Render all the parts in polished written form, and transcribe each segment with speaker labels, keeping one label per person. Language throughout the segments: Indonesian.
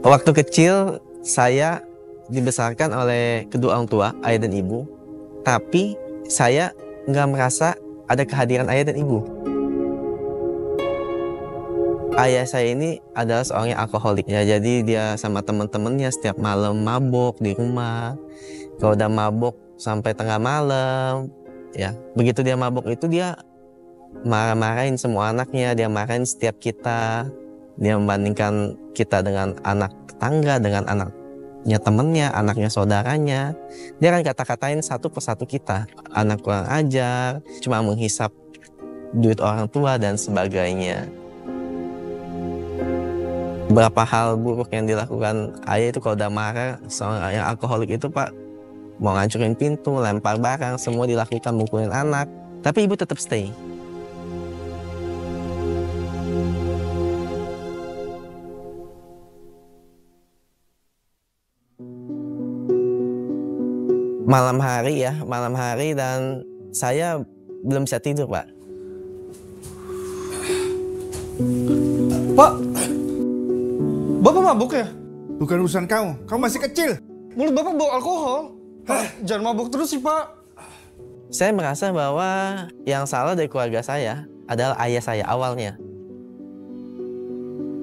Speaker 1: Waktu kecil saya dibesarkan oleh kedua orang tua, ayah dan ibu. Tapi saya nggak merasa ada kehadiran ayah dan ibu. Ayah saya ini adalah seorang yang alkoholik ya, jadi dia sama teman-temannya setiap malam mabuk di rumah. Kalau udah mabuk sampai tengah malam, ya begitu dia mabuk itu dia marah-marahin semua anaknya, dia marahin setiap kita. Dia membandingkan kita dengan anak tetangga, dengan anaknya temennya, anaknya saudaranya. Dia akan kata-katain satu persatu kita. Anak kurang ajar, cuma menghisap duit orang tua dan sebagainya. Berapa hal buruk yang dilakukan ayah itu kalau udah marah, seorang yang alkoholik itu Pak, mau ngancurin pintu, lempar barang, semua dilakukan, mukulin anak. Tapi ibu tetap stay. Malam hari dan saya belum bisa tidur, Pak.
Speaker 2: Pak, Bapak mabuk ya?
Speaker 3: Bukan urusan kamu masih kecil.
Speaker 2: Mulut Bapak bau alkohol. Pak, jangan mabuk terus sih, Pak.
Speaker 1: Saya merasa bahwa yang salah dari keluarga saya adalah ayah saya awalnya.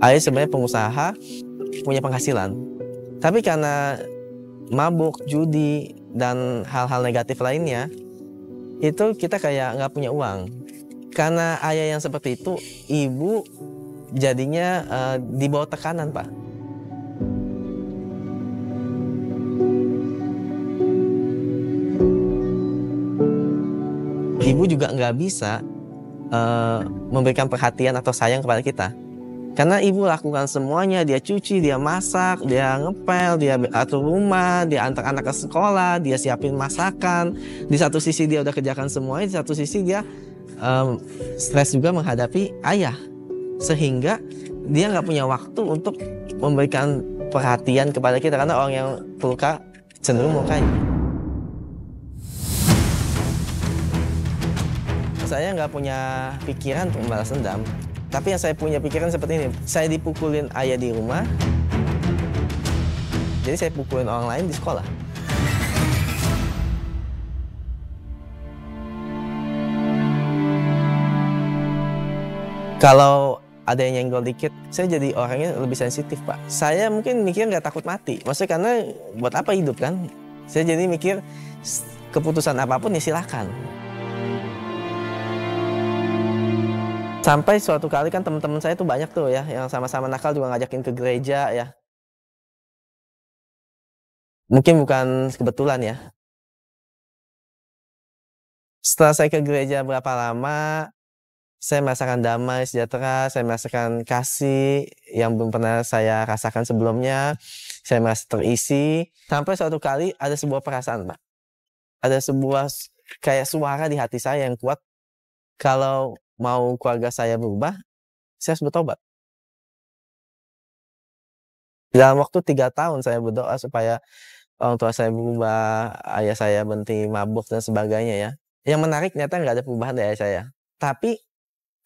Speaker 1: Ayah sebenarnya pengusaha, punya penghasilan. Tapi karena mabuk, judi, dan hal-hal negatif lainnya, itu kita kayak nggak punya uang. Karena ayah yang seperti itu, ibu jadinya di bawah tekanan, Pak. Ibu juga nggak bisa memberikan perhatian atau sayang kepada kita. Karena ibu lakukan semuanya, dia cuci, dia masak, dia ngepel, dia atur rumah, dia antar anak ke sekolah, dia siapin masakan. Di satu sisi dia udah kerjakan semuanya, di satu sisi dia stres juga menghadapi ayah. Sehingga dia nggak punya waktu untuk memberikan perhatian kepada kita, karena orang yang terluka cenderung melukai. Saya nggak punya pikiran untuk membalas dendam. Tapi yang saya punya pikiran seperti ini, saya dipukulin ayah di rumah, jadi saya pukulin orang lain di sekolah. Kalau ada yang nyenggol dikit, saya jadi orangnya lebih sensitif, Pak. Saya mungkin mikir nggak takut mati, maksudnya karena buat apa hidup kan? Saya jadi mikir keputusan apapun ya silakan. Sampai suatu kali kan teman-teman saya tuh banyak tuh ya, yang sama-sama nakal juga ngajakin ke gereja ya. Mungkin bukan kebetulan ya. Setelah saya ke gereja berapa lama, saya merasakan damai, sejahtera, saya merasakan kasih yang belum pernah saya rasakan sebelumnya. Saya merasa terisi. Sampai suatu kali ada sebuah perasaan, Pak. Ada sebuah kayak suara di hati saya yang kuat. Kalau mau keluarga saya berubah, saya harus bertobat. Dalam waktu 3 tahun saya berdoa supaya orang tua saya berubah, ayah saya berhenti mabuk dan sebagainya ya. Yang menarik ternyata nggak ada perubahan dari ayah saya. Tapi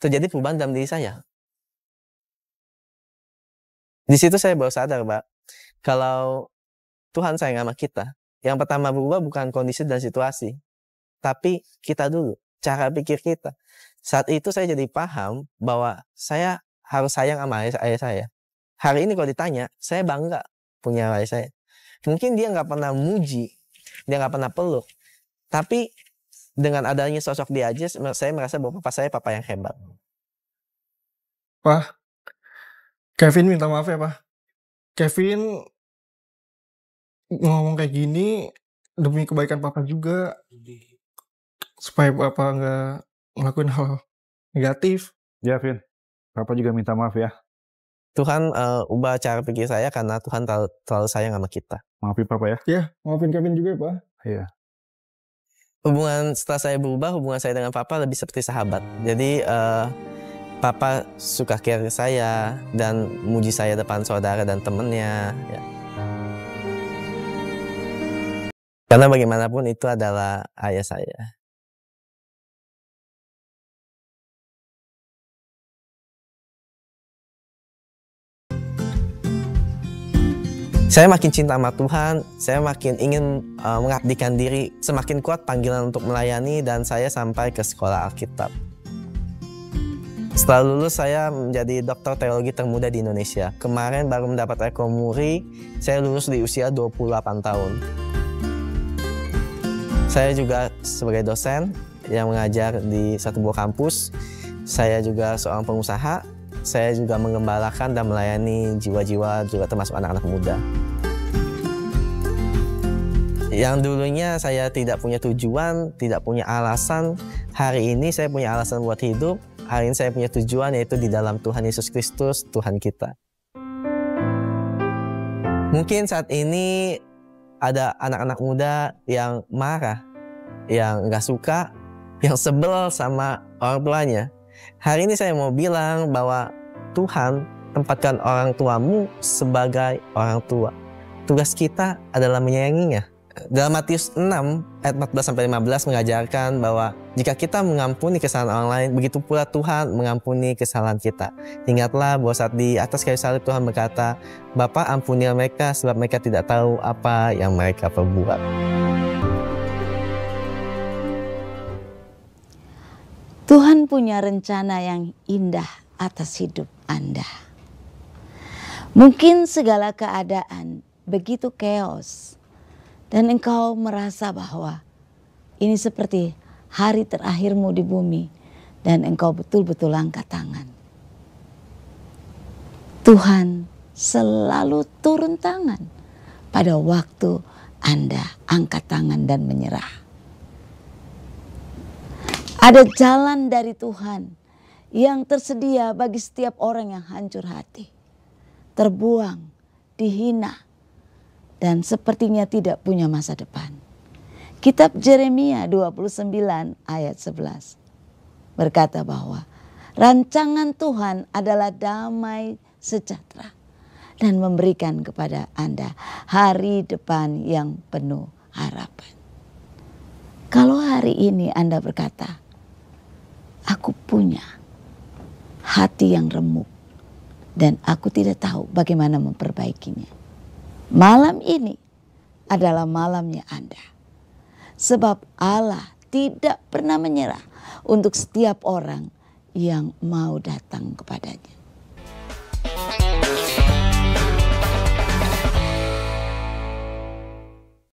Speaker 1: terjadi perubahan dalam diri saya. Di situ saya baru sadar, Pak, kalau Tuhan sayang sama kita. Yang pertama berubah bukan kondisi dan situasi, tapi kita dulu, cara pikir kita. Saat itu saya jadi paham bahwa saya harus sayang sama ayah saya. Hari ini kalau ditanya, saya bangga punya ayah saya. Mungkin dia nggak pernah muji, dia nggak pernah peluk. Tapi dengan adanya sosok dia aja, saya merasa bahwa papa saya papa yang hebat.
Speaker 2: Pak, Kevin minta maaf ya, Pak. Kevin ngomong kayak gini demi kebaikan Papa juga. Supaya Papa nggak ngelakuin hal negatif.
Speaker 3: Ya, Vin. Papa juga minta maaf ya.
Speaker 1: Tuhan ubah cara pikir saya karena Tuhan terlalu sayang sama kita.
Speaker 3: Maafin Papa ya.
Speaker 2: Ya, maafin Kevin juga ya, Pak.
Speaker 3: Iya.
Speaker 1: Hubungan setelah saya berubah, hubungan saya dengan Papa lebih seperti sahabat. Jadi Papa suka care saya dan muji saya depan saudara dan temennya. Ya. Karena bagaimanapun itu adalah ayah saya. Saya makin cinta sama Tuhan, saya makin ingin mengabdikan diri, semakin kuat panggilan untuk melayani, dan saya sampai ke sekolah Alkitab. Setelah lulus, saya menjadi dokter teologi termuda di Indonesia. Kemarin baru mendapat Eko Muri, saya lulus di usia 28 tahun. Saya juga sebagai dosen yang mengajar di satu buah kampus. Saya juga seorang pengusaha. Saya juga mengembalakan dan melayani jiwa-jiwa, juga termasuk anak-anak muda. Yang dulunya saya tidak punya tujuan, tidak punya alasan. Hari ini saya punya alasan buat hidup. Hari ini saya punya tujuan, yaitu di dalam Tuhan Yesus Kristus, Tuhan kita. Mungkin saat ini ada anak-anak muda yang marah, yang nggak suka, yang sebel sama orang tuanya. Hari ini saya mau bilang bahwa Tuhan tempatkan orang tuamu sebagai orang tua. Tugas kita adalah menyayanginya. Dalam Matius 6 ayat 14-15 mengajarkan bahwa jika kita mengampuni kesalahan orang lain, begitu pula Tuhan mengampuni kesalahan kita. Ingatlah bahwa saat di atas kayu salib Tuhan berkata, Bapa ampunilah mereka sebab mereka tidak tahu apa yang mereka perbuat.
Speaker 4: Tuhan punya rencana yang indah atas hidup Anda. Mungkin segala keadaan begitu chaos dan engkau merasa bahwa ini seperti hari terakhirmu di bumi dan engkau betul-betul angkat tangan. Tuhan selalu turun tangan pada waktu Anda angkat tangan dan menyerah. Ada jalan dari Tuhan yang tersedia bagi setiap orang yang hancur hati, terbuang, dihina, dan sepertinya tidak punya masa depan. Kitab Yeremia 29 ayat 11 berkata bahwa rancangan Tuhan adalah damai sejahtera dan memberikan kepada Anda hari depan yang penuh harapan. Kalau hari ini Anda berkata, aku punya hati yang remuk dan aku tidak tahu bagaimana memperbaikinya. Malam ini adalah malamnya Anda. Sebab Allah tidak pernah menyerah untuk setiap orang yang mau datang kepadanya.